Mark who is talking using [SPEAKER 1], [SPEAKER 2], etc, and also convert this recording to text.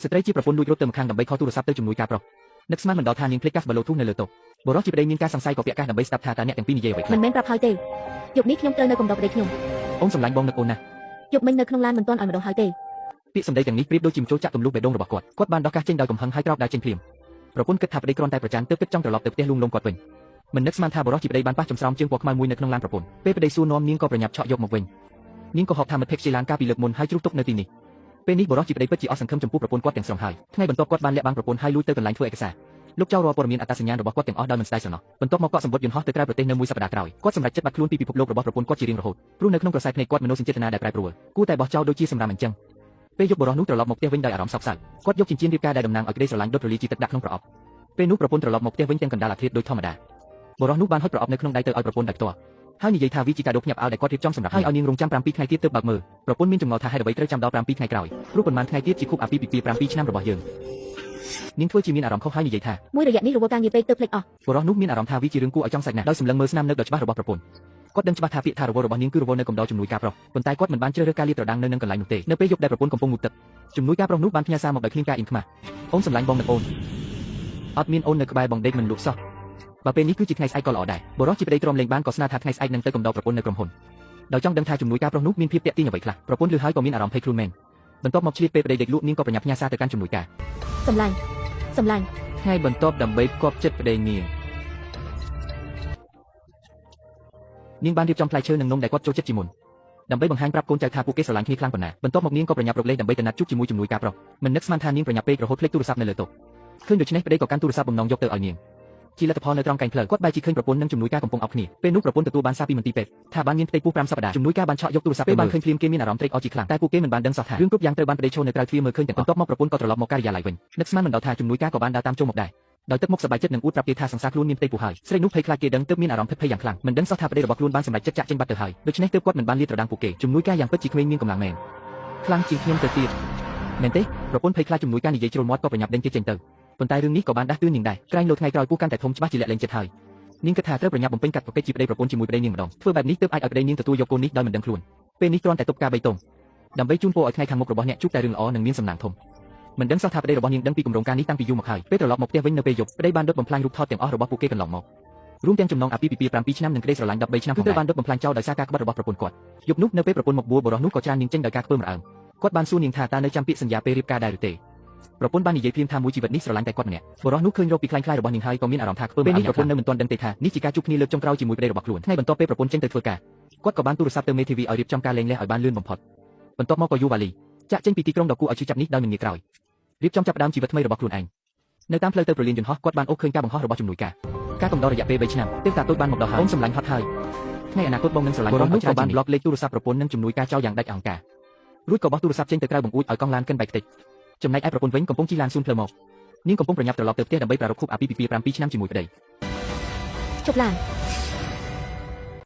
[SPEAKER 1] ស្ត្រីជាប្រពន្ធលួចរត់ទៅម្ខាងដើម្បីខលទូរស័ព្ទទៅជំនួយការប្រុសនឹកស្មានមិនដល់ថានាងភ្លេចកាសបឡូទូនៅលើតុបរិសុទ្ធជាប្តីមានការសង្ស័យក៏ពាក់កាសដើម្បីស្ដាប់ថាតើអ្នកទាំងពីរនិយាយអ្វីខ្លះ
[SPEAKER 2] មិនមែនប្រាប់ហើយទេយប់នេះខ្ញុំត្រូវនៅកំដរប្តីខ្ញុំ
[SPEAKER 1] អូនសម្លាញ់បងនឹកអូនណាស់
[SPEAKER 2] យប់មិញនៅក្នុងឡានមិនទាន់ឲ្យម្ដងហើយទេ
[SPEAKER 1] ពាក្យសម្ដីទាំងនេះប្រៀបដូចជាមជុលចាក់ទម្លុះបេះដូងរបស់គាត់បានដោះកាសចេញដោយកំហឹងហើយក្រោកដើរចេញភ្លាមប្រពន្ធគិតថាប្តីគ្រាន់តែប្រច័ណ្ឌទើបគិតចង់ត្រឡប់ទៅផ្ទះលួងលោមគាត់វិញមិននឹកស្មានថាបរិសុទ្ធជាប្តីបានប៉ះចំស្រោមជើងពណ៌ខ្មៅមួយនៅក្នុងឡានប្រពន្ធពេលប្តីសួរនាំនាងក៏ប្រញាប់ឆក់យកមកវិញនាងក៏ហប់ថាមិត្តភក្តិជាឡានកាលពីលើកមុនហើយជ្រុះទុកនៅទីនេះពេលនេះបរិសុទ្ធជាប្តីពិតជាអស់សង្ឃឹមចំពោះប្រពន្ធគាត់ទាំងស្រុងហើយថ្ងៃបន្ទាប់គាត់បានលាក់បាំងប្រពន្ធហើយលួចទៅកន្លែងធ្វើឯកសារលោកចៅរាល់ព័ត៌មានអត្តសញ្ញាណរបស់គាត់ទាំងអស់ដោយមិនស្ដាយស្រណោះបន្ទាប់មកកក់សម្បត្តិយន្តហោះទៅក្រៅប្រទេសនៅមួយសប្តាហ៍ក្រោយគាត់សម្រេចចិត្តបាត់ខ្លួនពីពិភពលោករបស់ប្រពន្ធគាត់ជារៀងរហូតព្រោះនៅក្នុងក្រសែភ្នែកគាត់មនោសញ្ចេតនាដែលប្រែប្រួលគួរតែបោះចោលដូចជាសម្រាប់អញ្ចឹងពេលយប់បរិសុទ្ធនោះត្រឡប់មកផ្ទះវិញដោយអារម្មណ៍សោកសៅគាត់យកចិញ្ចៀនរៀបការដែលតំណាងឲ្យក្តីស្រឡាញ់ដុតរលាយជីទឹកដាក់ក្នុងប្រអប់ពេលនោះប្រពន្ធត្រឡប់មកផ្ទះវិញទាំងកណ្ដាលអាធ្រាត្រដូចធម្មតាបរិសុទ្ធនោះបានហុចប្រអប់នៅក្នុងដៃទៅឲ្យប្រពន្ធដោយផ្ទាល់ហើយនិយាយថាវាជាកាដូភ្ញាក់ផ្អើលដែលគាត់រៀបចំសម្រាប់ហើយឲ្យនាងរងចាំ7ថ្ងៃទៀតទើបបើកមើលប្រពន្ធមានចម្ងល់ថាហេតុអ្វីត្រូវចាំដល់7ថ្ងៃក្រោយព្រោះប៉ុន្មានថ្ងៃទៀតជាខួបអាពាហ៍ពិពាហ៍7ឆ្នាំរបស់យើងនាងធ្វើជាមានអារម្មណ៍ខុសហើយនិយាយថា
[SPEAKER 2] មួយរយៈនេះរវល់ការងារពេកទើបភ្លេចអស់
[SPEAKER 1] បរិសុទ្ធនោះមានអារម្មណ៍ថាវាជារឿងគួរឲ្យចង់សាច់ណាស់ដោយសម្លឹងមើលស្នាមនៅដ៏ច្បាស់របស់ប្រពន្ធគាត់ដឹងច្បាស់ថាពាក្យថារវល់របស់នាងគឺរវល់នៅកំដរជំនួយការប្រុសប៉ុន្តែគាត់មិនបានជ្រើសរើសការលាតត្រដាងនៅនឹងកន្លែងនោះទេនៅពេលយប់ដែលប្រពន្ធកំពុងងូតទឹកជំនួយការប្រុសនោះបានផ្ញើសារមកដោយគ្មានការអ៊ីនខ្មាស់អូនសម្លាញ់បងនឹកអូនអត់មានអូននៅក្បែរបងដេកមិនលក់សោះបើពេលនេះគឺជាថ្ងៃស្អែកក៏ល្អដែរបរិសុទ្ធជាប្តីទ្រាំលេងបានក៏ស្នើថាថ្ងៃស្អែកនឹងទៅកំដរប្រពន្ធនៅក្រុមហ៊ុនដោយចង់ដឹងថាជំនួយការប្រុសនោះមានភាពតាក់ទាញអ្វីខ្លះប្រពន្ធឮហើយក៏មានអារម្មណ៍ភ័យខ្លួនមែនបន្ទាប់មកឆ្លៀតពេលប្តីដេកលក់នាងក៏ប្រញាប់ផ្ញើសារទៅកាន់ជំនួយការ
[SPEAKER 2] សម្លាញ់
[SPEAKER 1] ថ្ងៃបន្ទាប់ដើម្បីផ្គប់ចិត្តប្តីនាងបានរៀបចំផ្លែឈើនិងនំដែលគាត់ចូលចិត្តជាមុនដើម្បីបង្ហាញប្រាប់កូនចៅថាពួកគេស្រឡាញ់គ្នាខ្លាំងប៉ុណ្ណាបន្ទាប់មកនាងក៏ប្រញាប់រកលេសដើម្បីទៅណាត់ជួបជាមួយជំនួយការប្រុសមិននឹកស្មានថានាងប្រញាប់ពេករហូតភ្លេចទូរស័ព្ទនៅលើតុឃើញដូច្នេះប្តីក៏កាន់ទូរស័ព្ទបំណងយកទៅឲ្យនាងជាលទ្ធផលនៅត្រង់កែងផ្លូវគាត់បែរជាឃើញប្រពន្ធនិងជំនួយការកំពុងអោបគ្នាពេលនោះប្រពន្ធទទួលបានសារពីមន្ទីរពេទ្យថាបានមានផ្ទៃពោះ5សប្តាហ៍ជំនួយការបានឆក់យកទូរស័ព្ទពេលបានឃើញភ្លាមគេមានអារម្មណ៍ត្រេកអរជាខ្លាំងតែពួកគេមិនបានដឹងសោះថារឿងគ្រប់យ៉ាងត្រូវបានប្តីឈរនៅក្រៅទ្វារមើលឃើញទាំងអស់បន្ទាប់មកប្រពន្ធក៏ត្រឡប់មកការិយាល័យវិញនឹកស្មានមិនដល់ថាជំនួយការក៏បានដើរតាមចូលមកដែរដោយទឹកមុខសប្បាយចិត្តនឹងអួតប្រាប់គេថាសង្សារខ្លួនមានផ្ទៃពោះហើយស្រីនោះភ័យខ្លាចគេដឹងទើបមានអារម្មណ៍ភ័យយ៉ាងខ្លាំងមិនដឹងសោះថាប្តីរបស់ខ្លួនបានសម្រេចចិត្តចាក់ចេញបាត់ទៅហើយដូច្នេះទើបគាត់មិនបានលាតត្រដាងពួកគេជំនួយការយ៉ាងពិតជាក្មេងមានកម្លាំងមែនខ្លាំងជាងខ្ញុំទៅទៀតមែនទេប្រពន្ធភ័យខ្លាចជំនួយការនិយាយជ្រុលមាត់ក៏ប្រញាប់ដេញគេចេញទៅប៉ុន្តែរឿងនេះក៏បានដាស់តឿននាងដែរក្រែងលោថ្ងៃក្រោយពោះកាន់តែធំច្បាស់ជាលាក់លែងចិត្តហើយនាងគិតថាត្រូវប្រញាប់បំពេញកាត់ប្រកេតជាប្តីប្រពន្ធជាមួយប្តីនាងម្ដងធ្វើបែបនេះទើបអាចឲ្យប្តីនាងទទួលយកកូននេះដោយមិនដឹងខ្លួនពេលនេះគ្រាន់តែទប់ការបីតងដើម្បីជូនពរឲ្យថ្ងៃខាងមុខរបស់អ្នកជួបតែរឿងល្អនិងមានសំណាងធំមិនដឹងសោះថាប្តីរបស់នាងដឹងពីគម្រោងការនេះតាំងពីយូរមកហើយពេលត្រឡប់មកផ្ទះវិញនៅពេលយប់ប្តីបានដុតបំផ្លាញរូបថតទាំងអស់របស់ពួកគេកន្លងមករួមទាំងចំណងអាពាហ៍ពិពាហ៍7ឆ្នាំនិងក្តីស្រឡាញ់13ឆ្នាំគឺបានដុតបំផ្លាញចោលដោយសារការក្បត់របស់ប្រពន្ធគាត់យប់នោះនៅពេលប្រពន្ធមកបួលបរិសុទ្ធនោះក៏ច្រាននាងចេញដោយការខ្ពើមរអើមគាត់បានសួរនាងថាតើនៅចាំពាក្យសន្យាពេលរៀបការដែរឬទេប្រពន្ធបាននិយាយភ្លាមថាមួយជីវិតនេះស្រឡាញ់តែគាត់ម្នាក់បរិសុទ្ធនោះឃើញរកពីខ្លាំងខ្លាយរបស់នាងហើយក៏មានអារម្មណ៍ថាខ្ពើមពេលនេះប្រពន្ធនៅមិនទាន់ដឹងទេថានេះជាការជួបគ្នាលើកចុងក្រោយជាមួយប្តីរបស់ខ្លួនថ្ងៃបន្ទាប់ពេលប្រពន្ធចេញទៅធ្វើការគាត់ក៏បានទូរស័ព្ទទៅមេធាវីឲ្យរៀបចំការលែងលះឲ្យបានលឿនបំផុតបន្ទាប់មកក៏យូវ៉ាលីចាក់ចេញពីទីក្រុងដ៏គួរឲ្យឈឺចាប់នេះដោយមិនងាយក្រោយរៀបចំចាប់ផ្ដើមជីវិតថ្មីរបស់ខ្លួនឯងនៅតាមផ្លូវទៅប្រលានយន្តហោះគាត់បានអូសឃើញការបង្ហោះរបស់ជំនួយការកំដររយៈពេល3ឆ្នាំទេវតាតូចបានមកដល់ហើយអូនសម្លាញ់ហត់ហើយថ្ងៃអនាគតបងនឹងស្រឡាញ់បងក៏បានប្លុកលេខទូរស័ព្ទប្រពន្ធនិងជំនួយការចោលយ៉ាងដាច់អហង្ការរួចក៏បោះទូរស័ព្ទចេញទៅក្រៅបង្អួចឲ្យកង់ឡានកិនបែកខ្ទេចចំណែកឯប្រពន្ធវិញកំពុងជិះឡានសួនផ្លូវមកនាងកំពុងប្រញាប់ត្រឡប់ទៅផ្ទះដើម្បីប្រារព្ធខួបអាពាហ៍ពិពាហ៍7ឆ្នាំជាមួយប្តី
[SPEAKER 2] ជប់ឡាន